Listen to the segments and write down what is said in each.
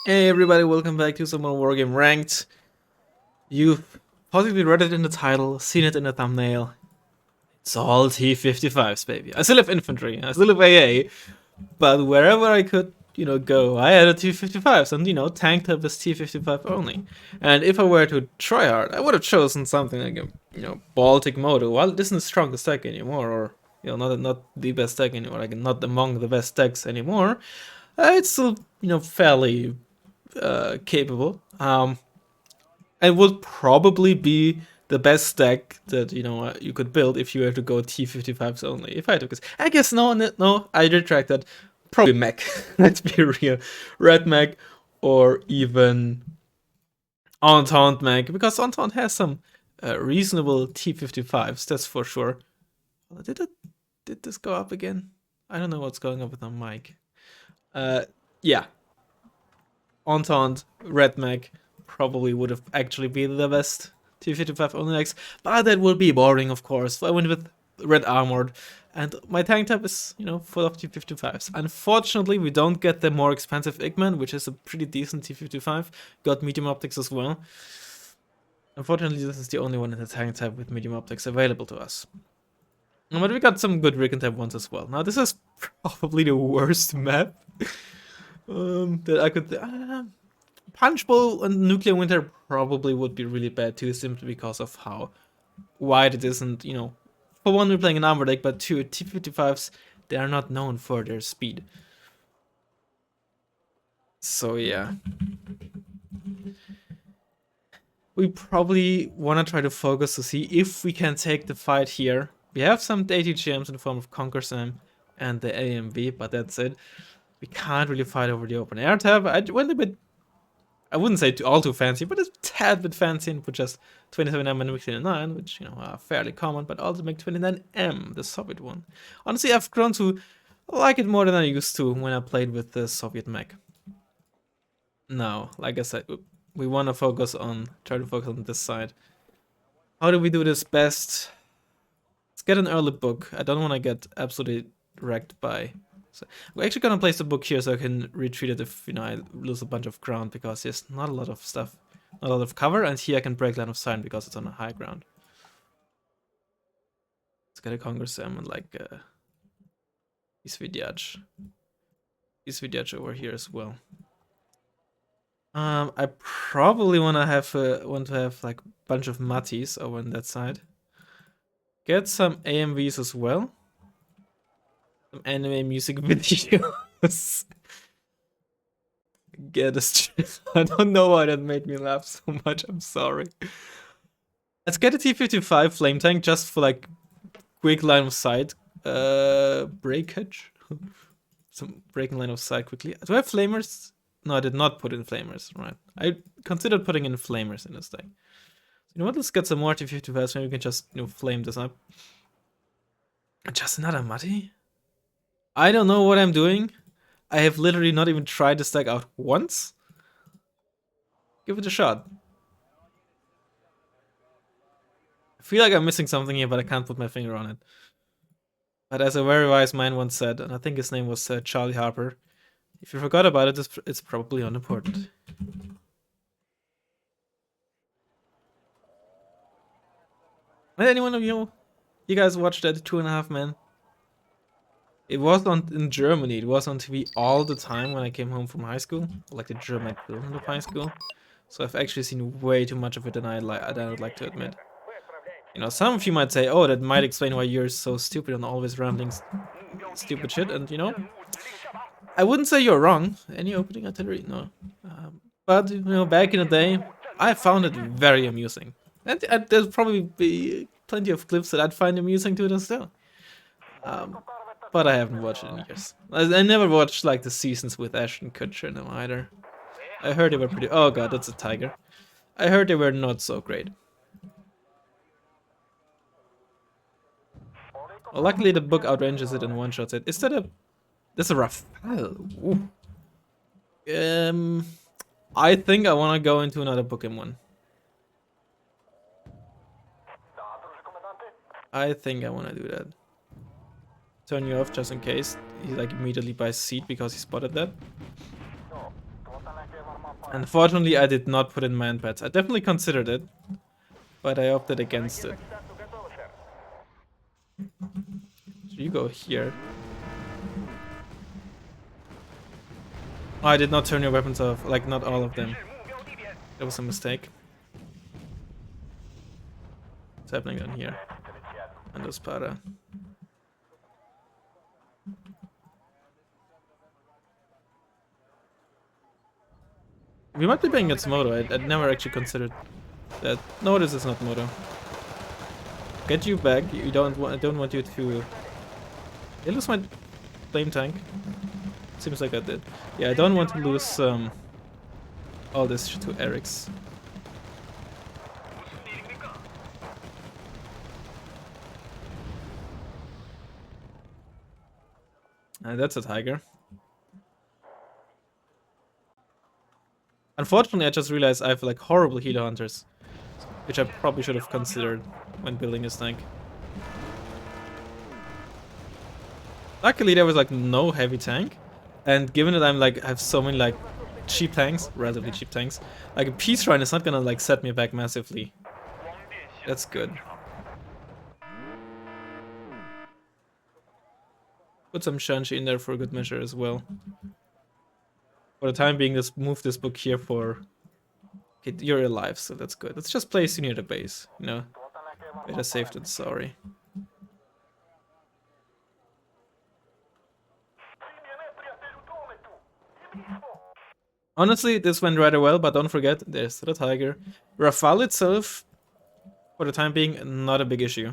Hey everybody, welcome back to some more Wargame Ranked. You've possibly read it in the title, seen it in the thumbnail. It's all T-55s, baby. I still have infantry, I still have AA, but wherever I could, go, I had a T-55s, and tank type is T-55 only. And if I were to try hard, I would have chosen something like a, Baltic Moto. Well, it isn't the strongest deck anymore, or not the best deck anymore, like not among the best decks anymore. It's still, fairly capable. And would probably be the best deck that you could build if you were to go T-55s only. If I took this, I guess no, I retract that. Probably mech. Let's be real, red mech, or even Entente mech, because Entente has some reasonable T-55s. That's for sure. Did this go up again? I don't know what's going on with my mic. Yeah, Entente, Red Mech probably would have actually been the best T-55 only decks, but that would be boring, of course. I went with Red Armored, and my tank type is, full of T-55s. Unfortunately, we don't get the more expensive Igman, which is a pretty decent T-55. Got medium optics as well. Unfortunately, this is the only one in the tank type with medium optics available to us. But we got some good Recon type ones as well. Now, this is probably the worst map that I could. Punch Bowl and Nuclear Winter probably would be really bad too, simply because of how wide it isn't. For one, we're playing an armor deck, but two, T-55s, they are not known for their speed. So yeah. We probably want to try to focus to see if we can take the fight here. We have some ATGMs in the form of Conquer Sam and the AMV, but that's it. We can't really fight over the open air tab. I went a bit, I wouldn't say all too fancy, but a tad bit fancy and put just 27M and MiG-29, which, are fairly common, but also MiG-29M, the Soviet one. Honestly, I've grown to like it more than I used to when I played with the Soviet mech. Now, like I said, we want to try to focus on this side. How do we do this best? Let's get an early book. I don't want to get absolutely wrecked by... So we're actually gonna place the book here so I can retreat it if I lose a bunch of ground, because there's not a lot of stuff, not a lot of cover, and here I can break line of sight because it's on a high ground. Let's get a Congress Sam and like Isvidyach over here as well. I probably want to have like a bunch of Matties over on that side. Get some AMVs as well. Some anime music videos. Get a strip. I don't know why that made me laugh so much. I'm sorry. Let's get a T-55 flame tank just for like quick line of sight. Breakage. Some breaking line of sight quickly. Do I have flamers? No, I did not put in flamers. Right. I considered putting in flamers in this deck. You know what? Let's get some more T-55s. Maybe we can just flame this up. Just another Muddy? I don't know what I'm doing. I have literally not even tried this deck out once. Give it a shot. I feel like I'm missing something here, but I can't put my finger on it. But as a very wise man once said, and I think his name was Charlie Harper, if you forgot about it, it's probably unimportant. Did anyone of you guys watched that 2.5 Men? It was in Germany. It was on TV all the time when I came home from high school, like the German equivalent of high school. So I've actually seen way too much of it than I would like to admit. Some of you might say, "Oh, that might explain why you're so stupid and always rambling stupid shit." And I wouldn't say you're wrong. Any opening artillery? No. But back in the day, I found it very amusing, and there'll probably be plenty of clips that I'd find amusing to this still. But I haven't watched it in years. I never watched like the seasons with Ashton Kutcher in them either. I heard they were pretty. Oh god, that's a tiger. I heard they were not so great. Well, luckily the book outranges it in one shot. Is that a? That's a rough. I think I want to go into another book in one. I think I want to do that. Turn you off just in case he like immediately buys seat because he spotted that. Unfortunately, I did not put in man pads. I definitely considered it, but I opted against it. So you go here. Oh, I did not turn your weapons off, like not all of them. That was a mistake. What's happening down here? Andospada. We might be playing against Moto. I'd never actually considered that. No, this is not Moto. Get you back. You don't want. I don't want you to. I lose my flame tank. Seems like I did. Yeah, I don't want to lose all this to Eric's. And that's a tiger. Unfortunately, I just realized I have like horrible healer hunters, which I probably should have considered when building this tank. Luckily, there was like no heavy tank, and given that I'm like I have so many like cheap tanks, relatively cheap tanks, like a peace shrine is not gonna like set me back massively. That's good. Put some Shanshi in there for good measure as well. For the time being, let's move this book here for... Okay, you're alive, so that's good. Let's just place you near the base, you know? Better safe than sorry. Honestly, this went rather well, but don't forget, there's the tiger. Rafale itself, for the time being, not a big issue.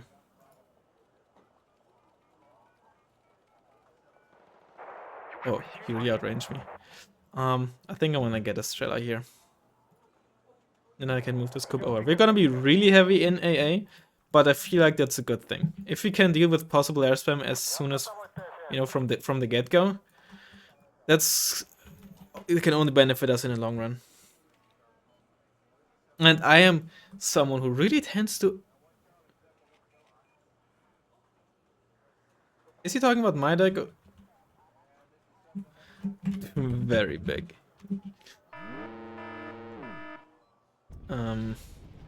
Oh, he really outranged me. I think I want to get a Strela here. Then I can move the scoop over. We're gonna be really heavy in AA, but I feel like that's a good thing. If we can deal with possible air spam as soon as, you know, from the get-go, it can only benefit us in the long run. And I am someone who really tends to... Is he talking about my deck? Very big.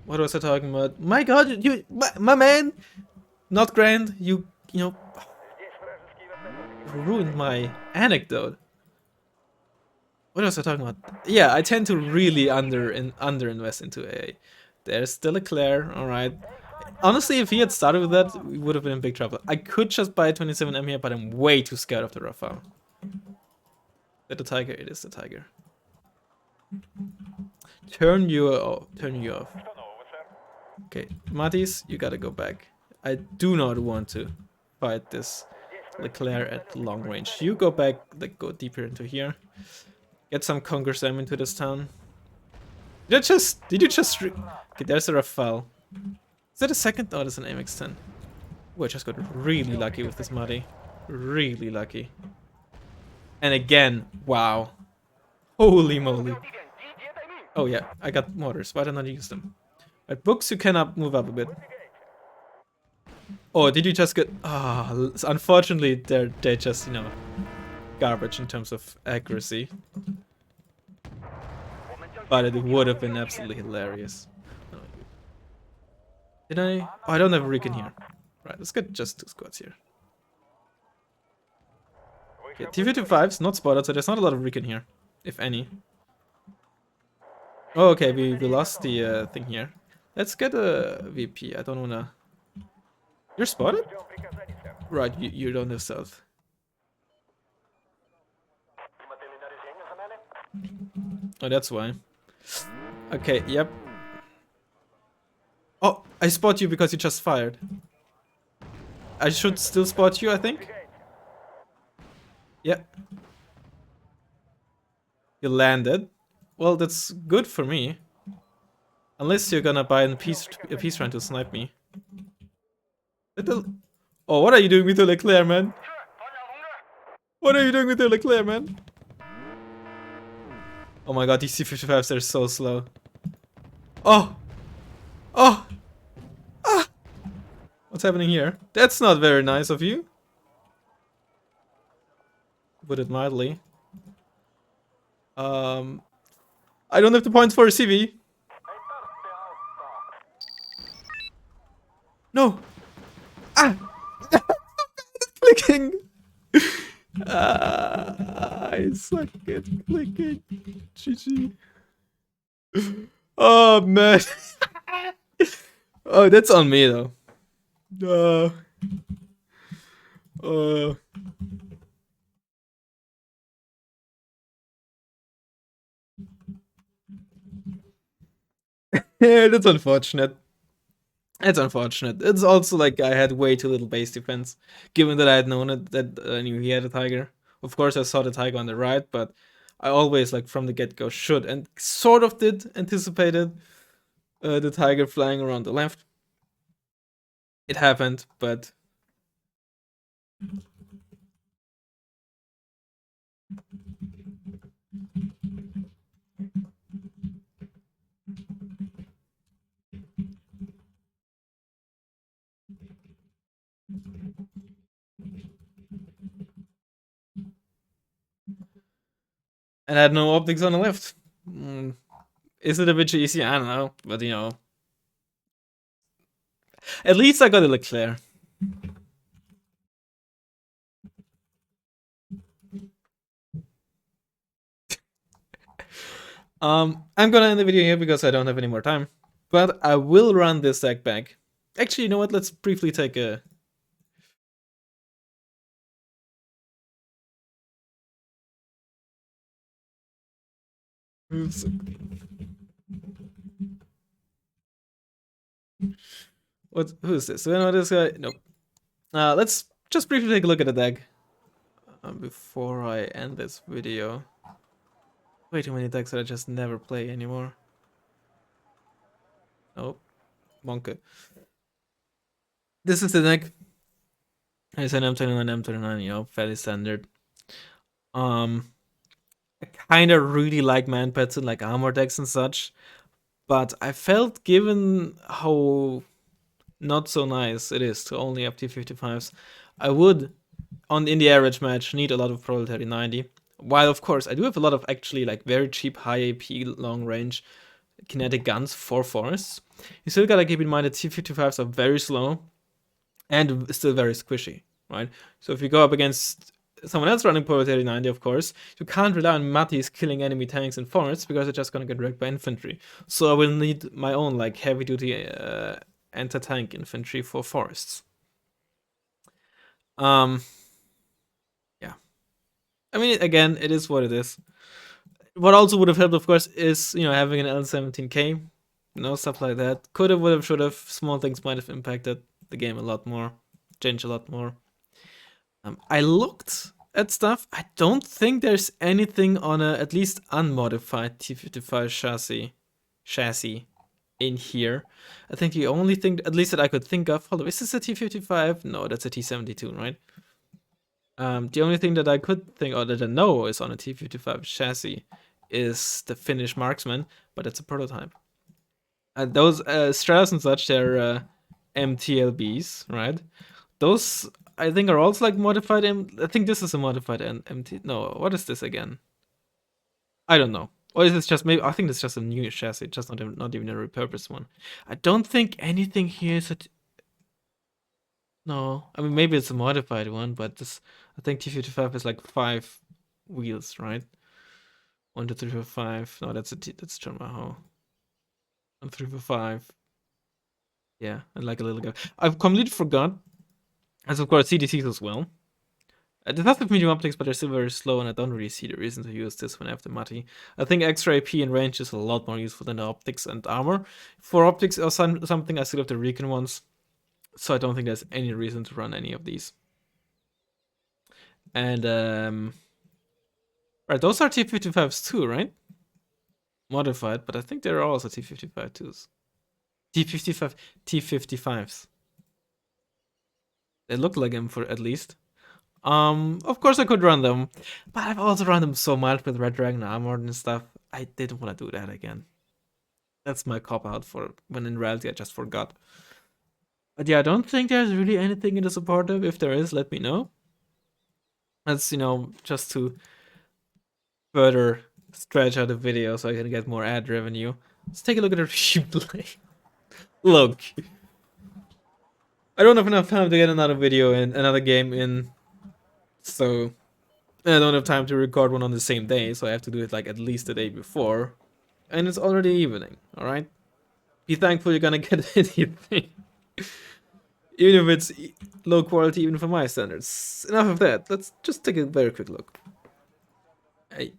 What was I talking about? My god, my man! Not Grand, you know, ruined my anecdote. What was I talking about? Yeah, I tend to really underinvest into AA. There's still a Claire, alright. Honestly, if he had started with that, we would have been in big trouble. I could just buy a 27M here, but I'm way too scared of the Rafale. Is that the tiger? It is the tiger. Turn you off. Okay, Mattis, you gotta go back. I do not want to fight this Leclerc at long range. You go back, like go deeper into here. Get some Conquer Sam into this town. Did you just okay, there's a Rafale. Is that a second? Oh, that's an MX-10. Oh, I just got really lucky with this Muddy. Really lucky. And again, wow. Holy moly. Oh yeah, I got mortars. Why didn't I use them? At books, you cannot move up a bit. Oh, did you just get... Ah, oh, unfortunately, they're just, you know, garbage in terms of accuracy. But it would have been absolutely hilarious. Did I? Oh, I don't have a recon here. Right, let's get just 2 squads here. Okay, T-55s, not spotted, so there's not a lot of recon here, if any. Oh, okay, we lost the thing here. Let's get a VP. I don't wanna... You're spotted? Right, you don't have stealth. Oh, that's why. Okay, yep. Oh, I spot you because you just fired. I should still spot you, I think. Yeah. You landed. Well, that's good for me. Unless you're gonna buy a piece trying to snipe me. Oh, what are you doing with your Leclerc, man? What are you doing with your Leclerc, man? Oh my god, these T-55s are so slow. Oh! Oh! Ah! What's happening here? That's not very nice of you. Put it mildly. I don't have the points for a CV. No. Ah! Clicking. I suck at clicking. GG. Oh man. Oh, that's on me though. Uh, uh. Yeah, that's unfortunate. It's unfortunate. It's also like I had way too little base defense, given that I had known it, that I knew he had a tiger. Of course, I saw the tiger on the right, but I always, like from the get go, should and sort of did anticipated the tiger flying around the left. It happened, but and I had no optics on the left. Is it a bit easy? I don't know, but you know, at least I got a Leclerc. I'm gonna end the video here because I don't have any more time. But I will run this deck back. Actually, you know what? Let's briefly take a. What? Who is this? Do I know this guy? Nope. Let's just briefly take a look at the deck before I end this video. Way too many decks that I just never play anymore. Nope. Monkey. This is the deck. It's an M29, M29, you know, fairly standard. I kind of really like man pets and like armor decks and such, but I felt given how not so nice it is to only have T-55s, I would, in the average match, need a lot of Proletary 90. While of course I do have a lot of actually like very cheap high AP long range kinetic guns for forests. You still gotta keep in mind that T-55s are very slow and still very squishy, right? So if you go up against someone else running Proletary 90, of course, you can't rely on Matties killing enemy tanks and forests because they're just gonna get wrecked by infantry. So I will need my own like heavy duty anti-tank infantry for forests. Yeah. I mean, again, it is what it is. What also would have helped, of course, is having an L17K, stuff like that. Could have, would have, should have. Small things might have impacted the game a lot more, changed a lot more. I looked at stuff. I don't think there's anything on a at least unmodified T-55 chassis in here. I think the only thing, at least that I could think of, hold on, is this a T-55? No, that's a T-72, right? The only thing that I could think, or that I know is on a T-55 chassis, is the Finnish Marksman, but it's a prototype. Those Strauss and such, they're MTLBs, right? Those, I think, are also like modified. I think this is a modified MT. No, what is this again? I don't know. Or is this just maybe? I think it's just a new chassis, just not even a repurposed one. I don't think anything here is no. I mean, maybe it's a modified one, but this, I think T-55 is like 5 wheels, right? 1, 2, 3, 4, 5. No, that's John Maho. 1, 3, 4, 5. Yeah, and like a little guy. I've completely forgot. As of course CDCs as well. It does have medium optics, but they're still very slow, and I don't really see the reason to use this when I have the Mati. I think extra AP and range is a lot more useful than the optics and armor. For optics or something, I still have the Recon ones, so I don't think there's any reason to run any of these. And right, those are T-55s too, right? Modified, but I think there are also T-55s. T-55s. They look like them for at least. Of course I could run them, but I've also run them so much with Red Dragon armor and stuff. I didn't want to do that again. That's my cop out for when in reality I just forgot. But yeah, I don't think there's really anything in the supportive. If there is, let me know. That's just to further stretch out the video so I can get more ad revenue. Let's take a look at the replay. Look, I don't have enough time to get another video in, another game in, so I don't have time to record one on the same day, so I have to do it like at least the day before. And it's already evening, alright? Be thankful you're gonna get anything. Even if it's low quality, even for my standards. Enough of that, let's just take a very quick look.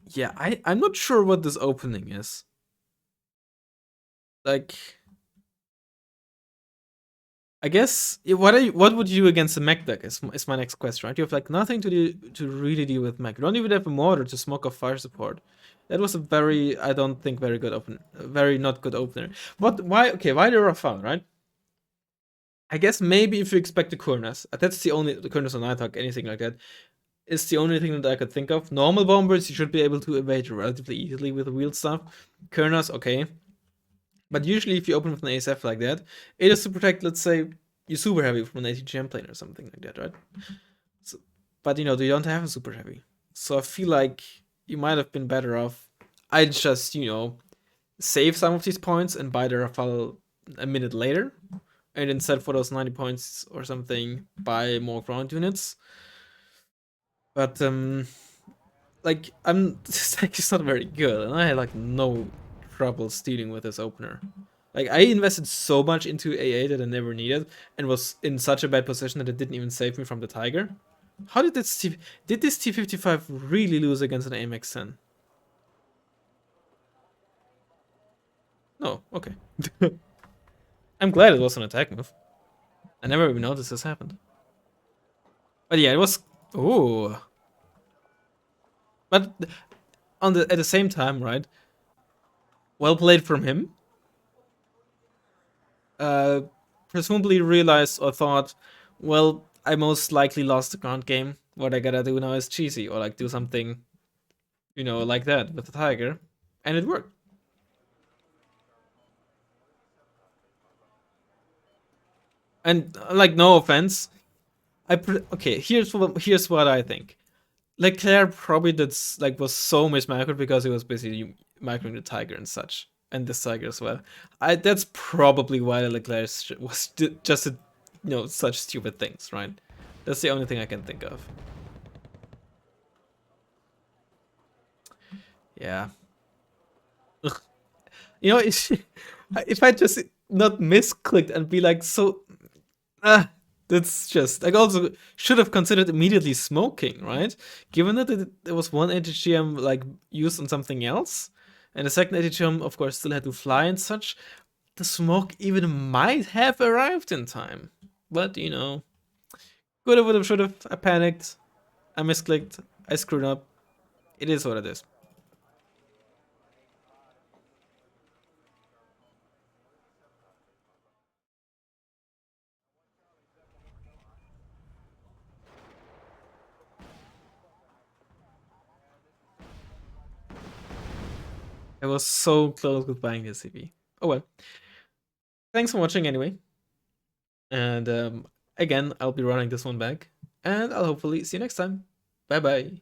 Yeah, I'm not sure what this opening is. Like, I guess what would you do against a mech deck is my next question, right? You have like nothing to do to really deal with mech. You don't even have a mortar to smoke off fire support. That was a very, I don't think, very good opener, very not good opener. What? Why? Okay, why the Rafale, right? I guess maybe if you expect the Kurnas, that's the Kurnas on Nighthawk, anything like that, is the only thing that I could think of. Normal bombers, you should be able to evade relatively easily with wheeled stuff. Kurnas, okay. But usually if you open with an ASF like that, it is to protect, let's say, you super heavy from an ATGM plane or something like that, right? So, but you know, they don't have a super heavy. So I feel like you might have been better off. I'd just, you know, save some of these points and buy the Rafale a minute later. And instead for those 90 points or something, buy more ground units. But like this deck is not very good, and I had like no trouble stealing with this opener. Like I invested so much into AA that I never needed, and was in such a bad position that it didn't even save me from the Tiger. How did did this T-55 really lose against an AMX 10? No, okay. I'm glad it was an attack move. I never even noticed this happened. But yeah, it was. Ooh. But at the same time, right? Well played from him. Uh, presumably realized or thought, well, I most likely lost the ground game. What I gotta do now is cheesy, or like do something, you know, like that with the Tiger, and it worked. And like, no offense, okay. Here's what I think. Leclerc probably like was so mismicroed because he was busy microing the Tiger and such, and this Tiger as well. That's probably why Leclerc was just you know, such stupid things, right? That's the only thing I can think of. Yeah. Ugh. You know, if I just not misclicked and be like, so, ah, that's just, like, also should have considered immediately smoking, right? Given that there was one ATGM, like, used on something else, and the second ATGM, of course, still had to fly and such, the smoke even might have arrived in time. But, you know, could have, would have, should have, I panicked, I misclicked, I screwed up. It is what it is. I was so close with buying this CP. Oh well. Thanks for watching anyway. And again, I'll be running this one back. And I'll hopefully see you next time. Bye bye.